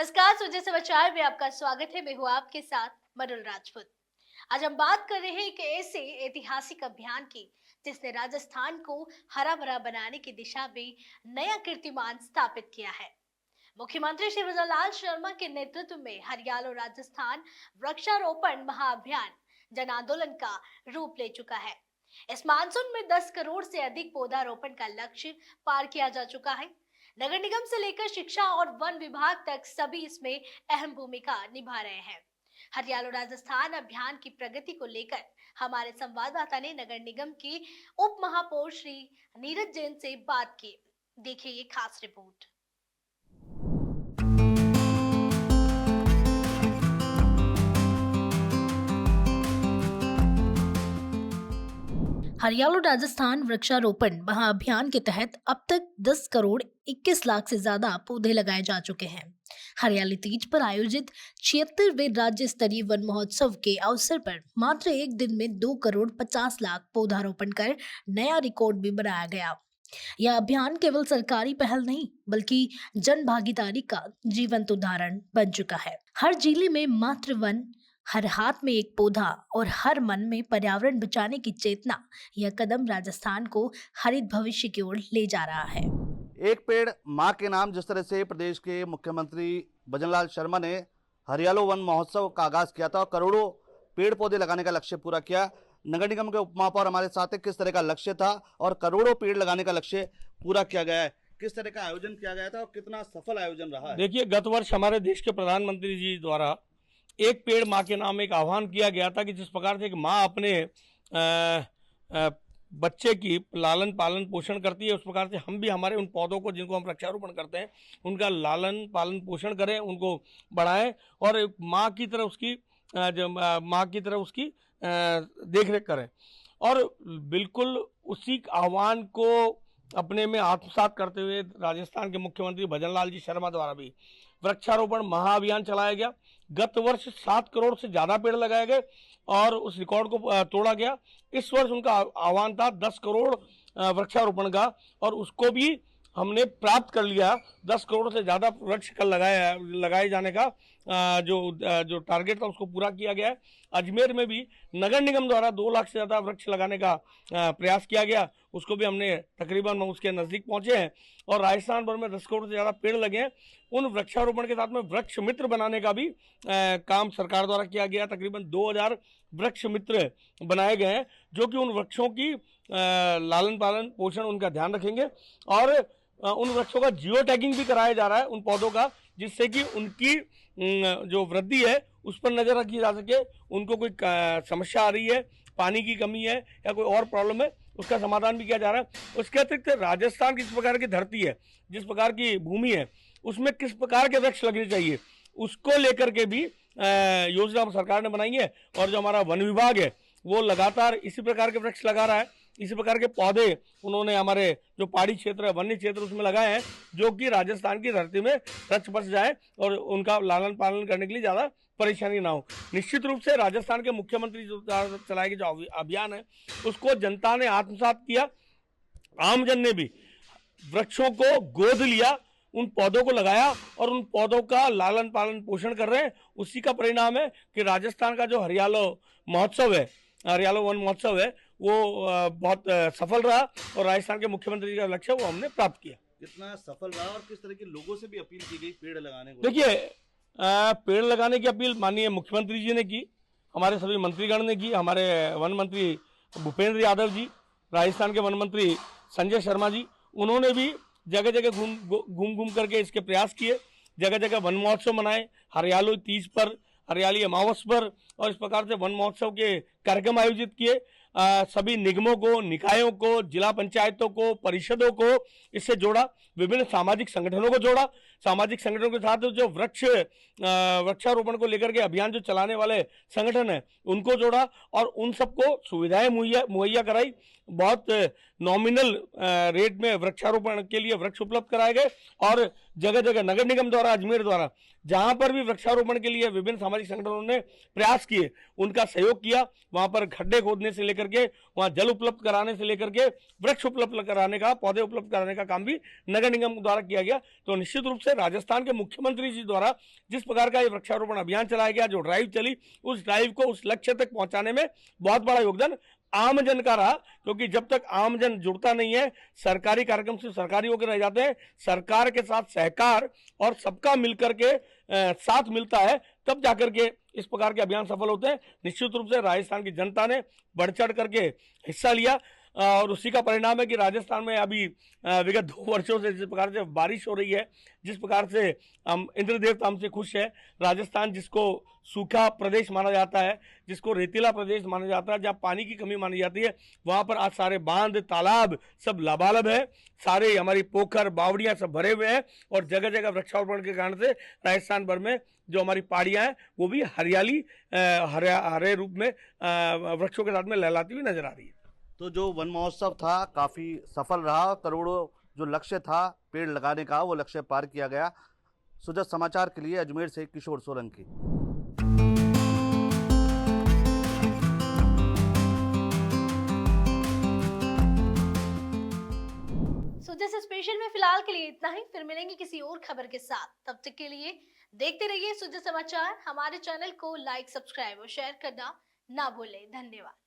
नमस्कार, सुजय समाचार में आपका स्वागत है। मैं हूँ आपके साथ मरुल राजपूत। आज हम बात कर रहे हैं एक ऐसे ऐतिहासिक अभियान की जिसने राजस्थान को हरा भरा बनाने की दिशा में नया कीर्तिमान स्थापित किया है। मुख्यमंत्री श्री भजनलाल शर्मा के नेतृत्व में हरियाणा राजस्थान वृक्षारोपण महाअभियान जन आंदोलन का रूप ले चुका है। इस मानसून में 10 करोड़ से अधिक पौधारोपण का लक्ष्य पार किया जा चुका है। नगर निगम से लेकर शिक्षा और वन विभाग तक सभी इसमें अहम भूमिका निभा रहे हैं। हरियाणा राजस्थान अभियान की प्रगति को लेकर हमारे संवाददाता ने नगर निगम की उप महापौर श्री नीरज जैन से बात की। देखिए ये खास रिपोर्ट। हरियाणा राजस्थान वृक्षारोपण महाअभियान के तहत अब तक 10 करोड़ 21 लाख से ज्यादा पौधे लगाए जा चुके हैं। हरियाली तीज पर आयोजित 76वें राज्य स्तरीय वन महोत्सव के अवसर पर मात्र एक दिन में 2 करोड़ 50 लाख पौधारोपण कर नया रिकॉर्ड भी बनाया गया। यह अभियान केवल सरकारी पहल नहीं बल्कि जन भागीदारी का जीवंत उदाहरण बन चुका है। हर जिले में मात्र वन, हर हाथ में एक पौधा और हर मन में पर्यावरण बचाने की चेतना, यह कदम राजस्थान को हरित भविष्य की ओर ले जा रहा है। एक पेड़ माँ के नाम जिस तरह से प्रदेश के मुख्यमंत्री भजनलाल शर्मा ने हरियाणा वन महोत्सव का आगाज किया था और करोड़ों पेड़ पौधे लगाने का लक्ष्य पूरा किया। नगर निगम के उप महापौर हमारे साथ है, किस तरह का लक्ष्य था और करोड़ों पेड़ लगाने का लक्ष्य पूरा किया गया है, किस तरह का आयोजन किया गया था और कितना सफल आयोजन रहा है? देखिए, गत वर्ष हमारे देश के प्रधानमंत्री जी द्वारा एक पेड़ माँ के नाम एक आह्वान किया गया था कि जिस प्रकार से एक माँ अपने बच्चे की लालन पालन पोषण करती है, उस प्रकार से हम भी हमारे उन पौधों को जिनको हम वृक्षारोपण करते हैं उनका लालन पालन पोषण करें, उनको बढ़ाएं और माँ की तरह उसकी देख रेख करें। और बिल्कुल उसी आह्वान को अपने में आत्मसात करते हुए राजस्थान के मुख्यमंत्री भजनलाल जी शर्मा द्वारा भी वृक्षारोपण महाअभियान चलाया गया। गत वर्ष 7 करोड़ से ज़्यादा पेड़ लगाए गए और उस रिकॉर्ड को तोड़ा गया। इस वर्ष उनका आह्वान था 10 करोड़ वृक्षारोपण का और उसको भी हमने प्राप्त कर लिया। 10 करोड़ से ज़्यादा वृक्ष कल लगाए जाने का जो टारगेट था उसको पूरा किया गया है। अजमेर में भी नगर निगम द्वारा 2 लाख से ज़्यादा वृक्ष लगाने का प्रयास किया गया, उसको भी हमने तकरीबन उसके नज़दीक पहुंचे हैं। और राजस्थान भर में 10 करोड़ से ज़्यादा पेड़ लगे हैं। उन वृक्षारोपण के साथ में वृक्ष मित्र बनाने का भी काम सरकार द्वारा किया गया। तकरीबन 2000 वृक्ष मित्र बनाए गए हैं जो कि उन वृक्षों की लालन पालन पोषण उनका ध्यान रखेंगे और उन वृक्षों का जियो टैगिंग भी कराया जा रहा है उन पौधों का, जिससे कि उनकी जो वृद्धि है उस पर नज़र रखी जा सके। उनको कोई समस्या आ रही है, पानी की कमी है या कोई और प्रॉब्लम है, उसका समाधान भी किया जा रहा है। उसके अतिरिक्त राजस्थान की जिस प्रकार की धरती है, जिस प्रकार की भूमि है, उसमें किस प्रकार के वृक्ष लगने चाहिए उसको लेकर के भी योजना सरकार ने बनाई है। और जो हमारा वन विभाग है वो लगातार इसी प्रकार के वृक्ष लगा रहा है। इसी प्रकार के पौधे उन्होंने हमारे जो पहाड़ी क्षेत्र है, वन्य क्षेत्र, उसमें लगाए हैं जो कि राजस्थान की धरती में रच बस जाए और उनका लालन पालन करने के लिए ज़्यादा परेशानी ना हो। निश्चित रूप से राजस्थान के मुख्यमंत्री जो चलाए गए जो अभियान है उसको जनता ने आत्मसात किया। आमजन ने भी वृक्षों को गोद लिया, उन पौधों को लगाया और उन पौधों का लालन पालन पोषण कर रहे हैं। उसी का परिणाम है कि राजस्थान का जो हरियाणा महोत्सव है, हरियाणा वन महोत्सव है, वो बहुत सफल रहा और राजस्थान के मुख्यमंत्री का लक्ष्य वो हमने प्राप्त किया। कितना सफल रहा और किस तरह के लोगों से भी अपील की गई पेड़ लगाने को? देखिए, पेड़ लगाने की अपील माननीय मुख्यमंत्री जी ने की, हमारे सभी मंत्रीगण ने की, हमारे वन मंत्री भूपेंद्र यादव जी, राजस्थान के वन मंत्री संजय शर्मा जी, उन्होंने भी जगह जगह घूम करके इसके प्रयास किए। जगह जगह वन महोत्सव मनाए, हरियाली तीज पर, हरियाली अमावस पर, और इस प्रकार से वन महोत्सव के कार्यक्रम आयोजित किए। सभी निगमों को, निकायों को, जिला पंचायतों को, परिषदों को इससे जोड़ा, विभिन्न सामाजिक संगठनों को जोड़ा। सामाजिक संगठनों के साथ जो वृक्षारोपण को लेकर के अभियान जो चलाने वाले संगठन है उनको जोड़ा और उन सबको सुविधाएं मुहैया कराई। बहुत नॉमिनल रेट में वृक्षारोपण के लिए वृक्ष उपलब्ध कराए गए और जगह जगह नगर निगम द्वारा, अजमेर द्वारा, जहां पर भी वृक्षारोपण के लिए विभिन्न सामाजिक संगठनों ने प्रयास किए, उनका सहयोग किया। वहां पर खड्डे खोदने से लेकर लेकर के वहां जल उपलब्ध कराने से लेकर के वृक्ष उपलब्ध कराने का, पौधे उपलब्ध कराने का काम भी नगर निगम द्वारा किया गया। तो निश्चित रूप से राजस्थान के मुख्यमंत्री जी द्वारा जिस प्रकार का ये वृक्षारोपण अभियान चलाया गया, जो ड्राइव चली, उस ड्राइव को उस लक्ष्य तक पहुंचाने में बहुत बड़ा योगदान आमजन का रहा, क्योंकि जब तक आमजन जुड़ता नहीं है, सरकारी कार्यक्रम सिर्फ सरकारी होकर रह जाते हैं। सरकार के साथ सहकार और सबका मिलकर के साथ मिलता है, तब जाकर के इस प्रकार के अभियान सफल होते हैं। निश्चित रूप से राजस्थान की जनता ने बढ़ चढ़ करके हिस्सा लिया और उसी का परिणाम है कि राजस्थान में अभी विगत 2 वर्षों से जिस प्रकार से बारिश हो रही है, जिस प्रकार से हम इंद्र देवता हमसे खुश है। राजस्थान जिसको सूखा प्रदेश माना जाता है, जिसको रेतीला प्रदेश माना जाता है, जहाँ पानी की कमी मानी जाती है, वहाँ पर आज सारे बांध तालाब सब लबालब है, सारे हमारी पोखर बावड़ियाँ सब भरे हुए हैं और जगह जगह वृक्षारोपण के कारण से राजस्थान भर में जो हमारी पहाड़ियाँ हैं वो भी हरियाली हरे रूप में वृक्षों के साथ में लहलाती हुई नजर आ रही है। तो जो वन महोत्सव था काफी सफल रहा, करोड़ों जो लक्ष्य था पेड़ लगाने का वो लक्ष्य पार किया गया। सुजत समाचार के लिए अजमेर से किशोर सोलंकी। सुजत से स्पेशल में फिलहाल के लिए इतना ही, फिर मिलेंगे किसी और खबर के साथ। तब तक के लिए देखते रहिए सुजत समाचार। हमारे चैनल को लाइक, सब्सक्राइब और शेयर करना ना भूलें। धन्यवाद।